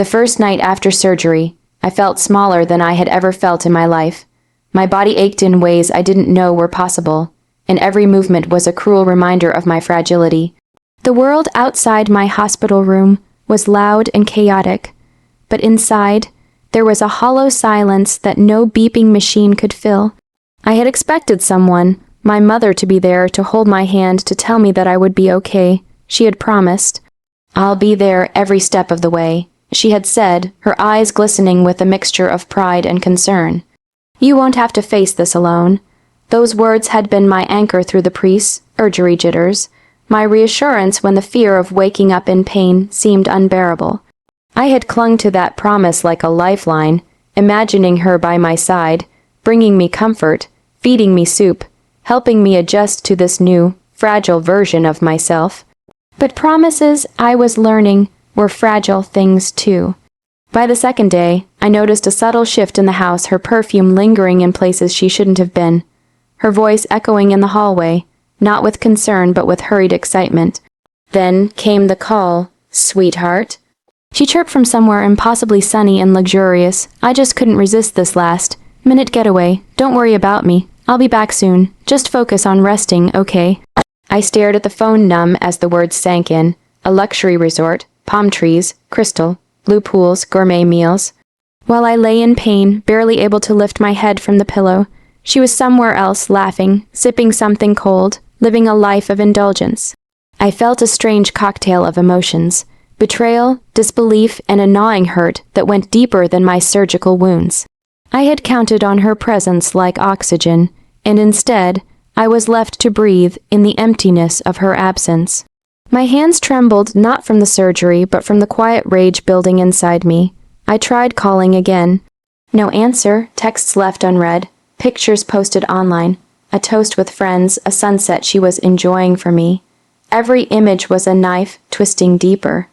The first night after surgery, I felt smaller than I had ever felt in my life. My body ached in ways I didn't know were possible, and every movement was a cruel reminder of my fragility. The world outside my hospital room was loud and chaotic, but inside, there was a hollow silence that no beeping machine could fill. I had expected someone, my mother, to be there to hold my hand to tell me that I would be okay. She had promised. "I'll be there every step of the way," she had said, her eyes glistening with a mixture of pride and concern. "You won't have to face this alone." Those words had been my anchor through the pre-surgery jitters, my reassurance when the fear of waking up in pain seemed unbearable. I had clung to that promise like a lifeline, imagining her by my side, bringing me comfort, feeding me soup, helping me adjust to this new, fragile version of myself. But promises, I was learning, were fragile things too. By the second day, I noticed a subtle shift in the house, her perfume lingering in places she shouldn't have been, her voice echoing in the hallway, not with concern but with hurried excitement. Then came the call, "Sweetheart." She chirped from somewhere impossibly sunny and luxurious. I just couldn't resist this last-minute getaway. "Don't worry about me. I'll be back soon. Just focus on resting, okay?" I stared at the phone, numb as the words sank in. A luxury resort, palm trees, crystal, blue pools, gourmet meals. While I lay in pain, barely able to lift my head from the pillow, she was somewhere else, laughing, sipping something cold, living a life of indulgence. I felt a strange cocktail of emotions. Betrayal, disbelief, and a gnawing hurt that went deeper than my surgical wounds. I had counted on her presence like oxygen, and instead, I was left to breathe in the emptiness of her absence. My hands trembled not from the surgery, but from the quiet rage building inside me. I tried calling again. No answer, texts left unread, pictures posted online, a toast with friends, a sunset she was enjoying for me. Every image was a knife twisting deeper.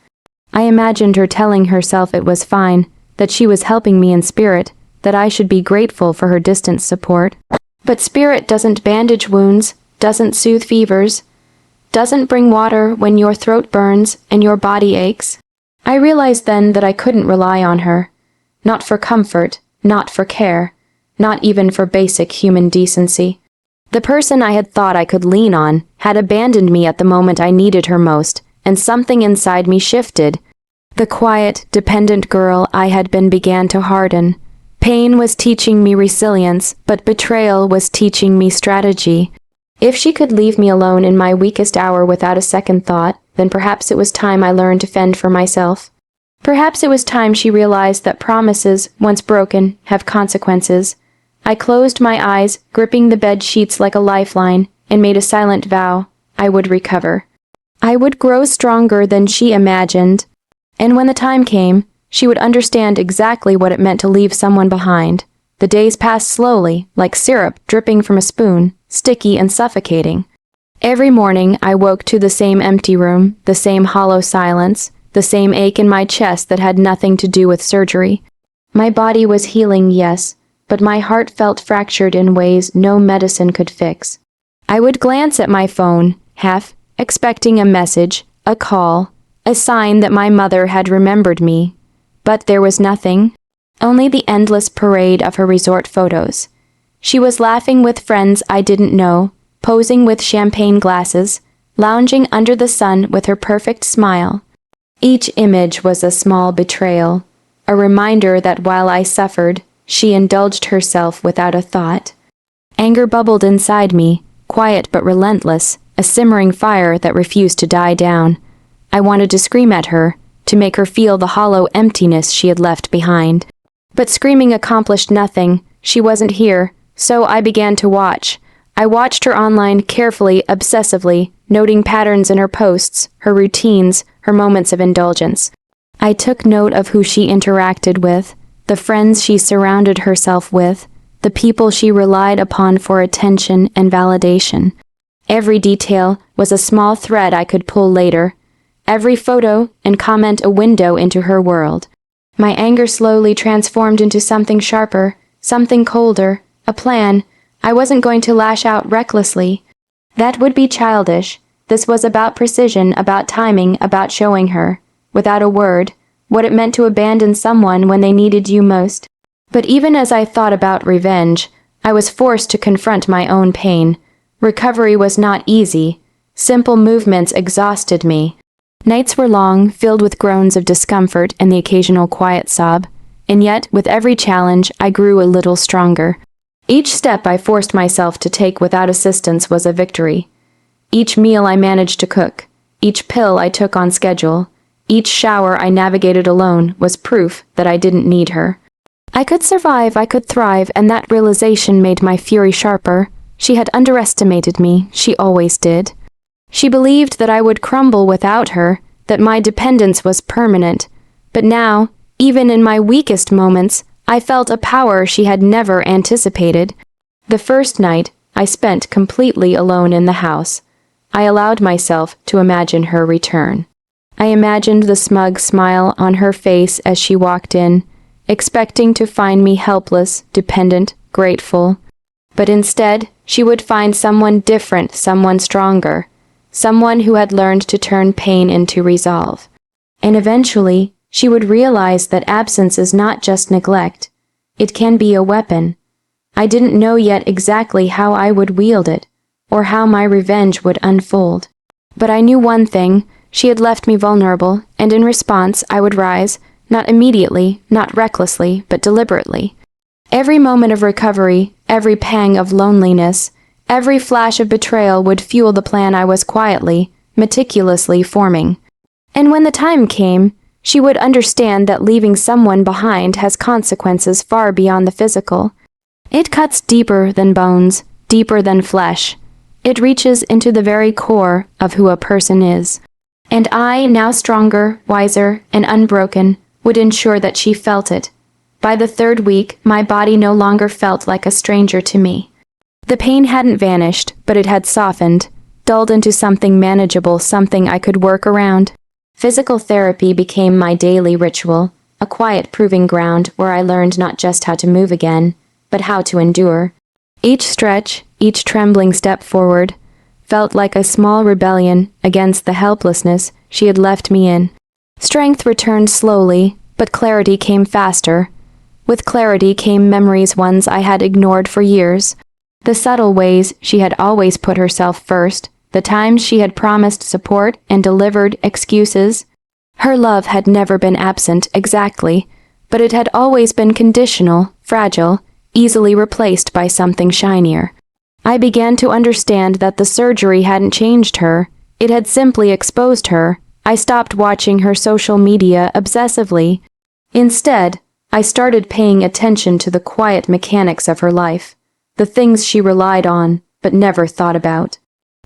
I imagined her telling herself it was fine, that she was helping me in spirit, that I should be grateful for her distant support. But spirit doesn't bandage wounds, doesn't soothe fevers, doesn't bring water when your throat burns and your body aches. I realized then that I couldn't rely on her. Not for comfort, not for care, not even for basic human decency. The person I had thought I could lean on had abandoned me at the moment I needed her most, and something inside me shifted. The quiet, dependent girl I had been began to harden. Pain was teaching me resilience, but betrayal was teaching me strategy. If she could leave me alone in my weakest hour without a second thought, then perhaps it was time I learned to fend for myself. Perhaps it was time she realized that promises, once broken, have consequences. I closed my eyes, gripping the bed sheets like a lifeline, and made a silent vow I would recover. I would grow stronger than she imagined, and when the time came, she would understand exactly what it meant to leave someone behind. The days passed slowly, like syrup dripping from a spoon, sticky and suffocating. Every morning I woke to the same empty room, the same hollow silence, the same ache in my chest that had nothing to do with surgery. My body was healing, yes, but my heart felt fractured in ways no medicine could fix. I would glance at my phone, half expecting a message, a call, a sign that my mother had remembered me. But there was nothing, only the endless parade of her resort photos. She was laughing with friends I didn't know, posing with champagne glasses, lounging under the sun with her perfect smile. Each image was a small betrayal, a reminder that while I suffered, she indulged herself without a thought. Anger bubbled inside me, quiet but relentless, a simmering fire that refused to die down. I wanted to scream at her, to make her feel the hollow emptiness she had left behind. But screaming accomplished nothing. She wasn't here, so I began to watch. I watched her online carefully, obsessively, noting patterns in her posts, her routines, her moments of indulgence. I took note of who she interacted with, the friends she surrounded herself with, the people she relied upon for attention and validation. Every detail was a small thread I could pull later. Every photo and comment a window into her world. My anger slowly transformed into something sharper, something colder, a plan. I wasn't going to lash out recklessly. That would be childish. This was about precision, about timing, about showing her, without a word, what it meant to abandon someone when they needed you most. But even as I thought about revenge, I was forced to confront my own pain. Recovery was not easy. Simple movements exhausted me. Nights were long, filled with groans of discomfort and the occasional quiet sob, and yet, with every challenge, I grew a little stronger. Each step I forced myself to take without assistance was a victory. Each meal I managed to cook, each pill I took on schedule, each shower I navigated alone was proof that I didn't need her. I could survive, I could thrive, and that realization made my fury sharper. She had underestimated me, she always did. She believed that I would crumble without her, that my dependence was permanent. But now, even in my weakest moments, I felt a power she had never anticipated. The first night, I spent completely alone in the house. I allowed myself to imagine her return. I imagined the smug smile on her face as she walked in, expecting to find me helpless, dependent, grateful. But instead, she would find someone different, someone stronger, someone who had learned to turn pain into resolve. And eventually, she would realize that absence is not just neglect. It can be a weapon. I didn't know yet exactly how I would wield it, or how my revenge would unfold. But I knew one thing: she had left me vulnerable, and in response I would rise, not immediately, not recklessly, but deliberately. Every moment of recovery, every pang of loneliness, every flash of betrayal would fuel the plan I was quietly, meticulously forming. And when the time came, she would understand that leaving someone behind has consequences far beyond the physical. It cuts deeper than bones, deeper than flesh. It reaches into the very core of who a person is. And I, now stronger, wiser, and unbroken, would ensure that she felt it. By the third week, my body no longer felt like a stranger to me. The pain hadn't vanished, but it had softened, dulled into something manageable, something I could work around. Physical therapy became my daily ritual, a quiet proving ground where I learned not just how to move again, but how to endure. Each stretch, each trembling step forward, felt like a small rebellion against the helplessness she had left me in. Strength returned slowly, but clarity came faster. With clarity came memories, ones I had ignored for years. The subtle ways she had always put herself first, the times she had promised support and delivered excuses. Her love had never been absent exactly, but it had always been conditional, fragile, easily replaced by something shinier. I began to understand that the surgery hadn't changed her, it had simply exposed her. I stopped watching her social media obsessively. Instead, I started paying attention to the quiet mechanics of her life, the things she relied on but never thought about.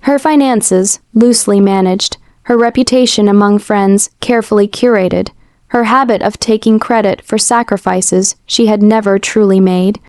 Her finances, loosely managed, her reputation among friends, carefully curated, her habit of taking credit for sacrifices she had never truly made.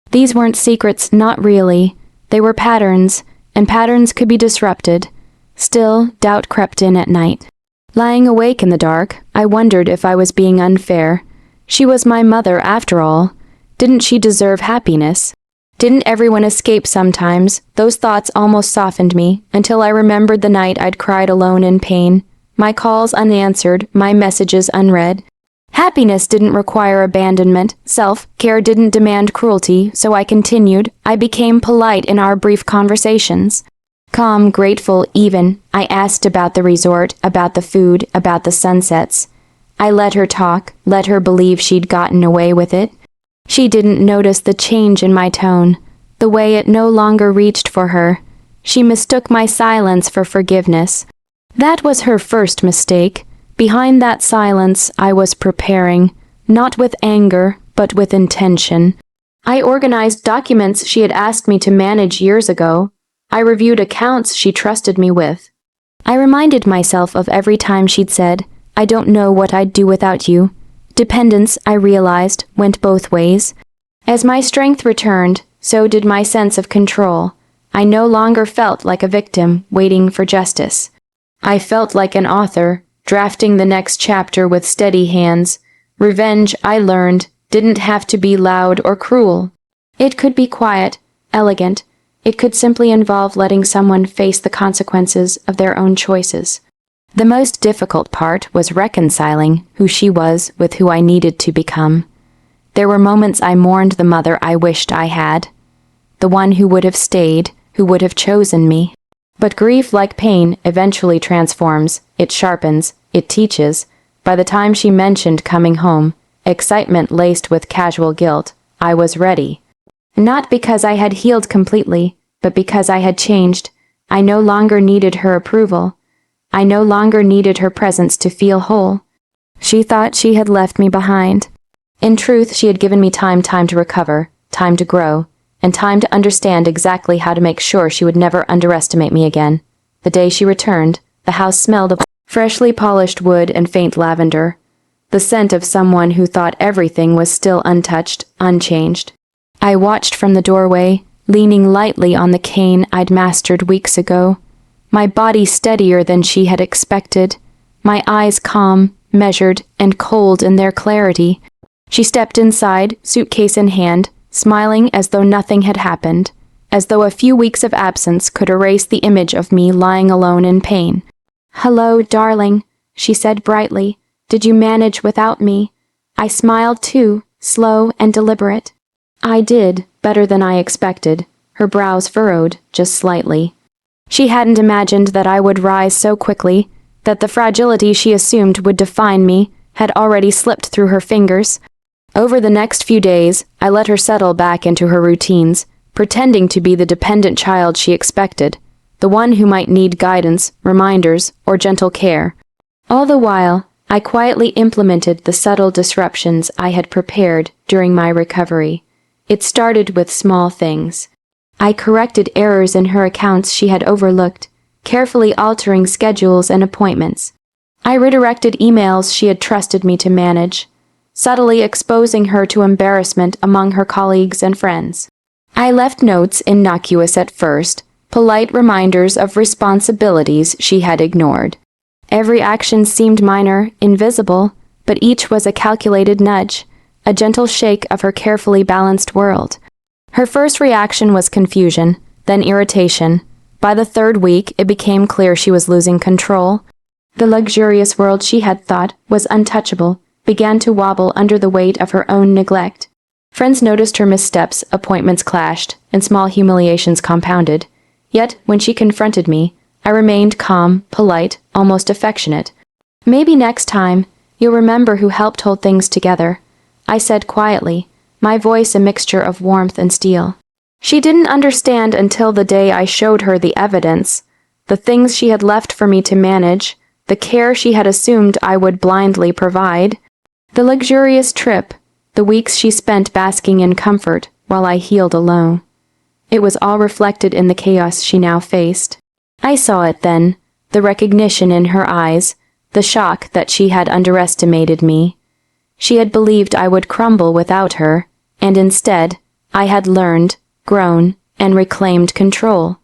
These weren't secrets, not really. They were patterns, and patterns could be disrupted. Still, doubt crept in at night. Lying awake in the dark, I wondered if I was being unfair. She was my mother, after all. Didn't she deserve happiness? Didn't everyone escape sometimes? Those thoughts almost softened me, until I remembered the night I'd cried alone in pain, my calls unanswered, my messages unread. Happiness didn't require abandonment, self-care didn't demand cruelty, so I continued. I became polite in our brief conversations. Calm, grateful, even. I asked about the resort, about the food, about the sunsets. I let her talk, let her believe she'd gotten away with it. She didn't notice the change in my tone, the way it no longer reached for her. She mistook my silence for forgiveness. That was her first mistake. Behind that silence, I was preparing, not with anger, but with intention. I organized documents she had asked me to manage years ago. I reviewed accounts she trusted me with. I reminded myself of every time she'd said, "I don't know what I'd do without you." Dependence, I realized, went both ways. As my strength returned, so did my sense of control. I no longer felt like a victim waiting for justice. I felt like an author, drafting the next chapter with steady hands. Revenge, I learned, didn't have to be loud or cruel. It could be quiet, elegant. It could simply involve letting someone face the consequences of their own choices. The most difficult part was reconciling who she was with who I needed to become. There were moments I mourned the mother I wished I had, the one who would have stayed, who would have chosen me. But grief, like pain, eventually transforms, it sharpens, it teaches. By the time she mentioned coming home, excitement laced with casual guilt, I was ready. Not because I had healed completely, but because I had changed. I no longer needed her approval. I no longer needed her presence to feel whole. She thought she had left me behind. In truth, she had given me time to recover, time to grow, and time to understand exactly how to make sure she would never underestimate me again. The day she returned, the house smelled of freshly polished wood and faint lavender, the scent of someone who thought everything was still untouched, unchanged. I watched from the doorway, leaning lightly on the cane I'd mastered weeks ago, my body steadier than she had expected, my eyes calm, measured, and cold in their clarity. She stepped inside, suitcase in hand, smiling as though nothing had happened, as though a few weeks of absence could erase the image of me lying alone in pain. "Hello, darling," she said brightly. "Did you manage without me?" I smiled too, slow and deliberate. I did, better than I expected, her brows furrowed, just slightly. She hadn't imagined that I would rise so quickly, that the fragility she assumed would define me had already slipped through her fingers. Over the next few days, I let her settle back into her routines, pretending to be the dependent child she expected, the one who might need guidance, reminders, or gentle care. All the while, I quietly implemented the subtle disruptions I had prepared during my recovery. It started with small things. I corrected errors in her accounts she had overlooked, carefully altering schedules and appointments. I redirected emails she had trusted me to manage, subtly exposing her to embarrassment among her colleagues and friends. I left notes innocuous at first, polite reminders of responsibilities she had ignored. Every action seemed minor, invisible, but each was a calculated nudge, a gentle shake of her carefully balanced world. Her first reaction was confusion, then irritation. By the third week, it became clear she was losing control. The luxurious world she had thought was untouchable began to wobble under the weight of her own neglect. Friends noticed her missteps, appointments clashed, and small humiliations compounded. Yet, when she confronted me, I remained calm, polite, almost affectionate. "Maybe next time, you'll remember who helped hold things together," I said quietly, my voice a mixture of warmth and steel. She didn't understand until the day I showed her the evidence, the things she had left for me to manage, the care she had assumed I would blindly provide. The luxurious trip, the weeks she spent basking in comfort while I healed alone. It was all reflected in the chaos she now faced. I saw it then, the recognition in her eyes, the shock that she had underestimated me. She had believed I would crumble without her, and instead, I had learned, grown, and reclaimed control.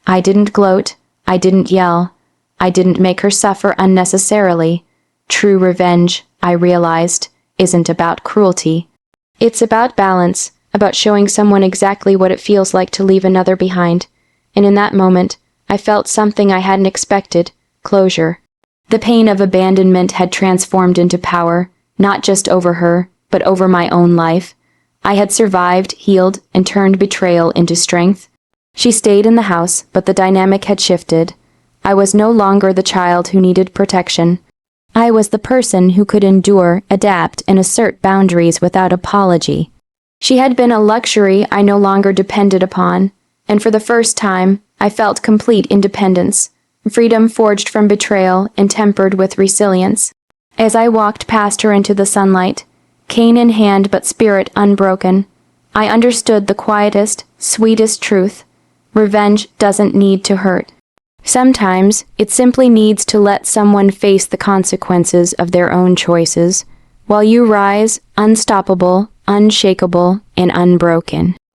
I didn't gloat, I didn't yell, I didn't make her suffer unnecessarily. True revenge, I realized, isn't about cruelty. It's about balance, about showing someone exactly what it feels like to leave another behind. And in that moment, I felt something I hadn't expected, closure. The pain of abandonment had transformed into power, not just over her, but over my own life. I had survived, healed, and turned betrayal into strength. She stayed in the house, but the dynamic had shifted. I was no longer the child who needed protection. I was the person who could endure, adapt, and assert boundaries without apology. She had been a luxury I no longer depended upon, and for the first time, I felt complete independence, freedom forged from betrayal and tempered with resilience. As I walked past her into the sunlight, cane in hand but spirit unbroken, I understood the quietest, sweetest truth. Revenge doesn't need to hurt. Sometimes, it simply needs to let someone face the consequences of their own choices, while you rise, unstoppable, unshakable, and unbroken.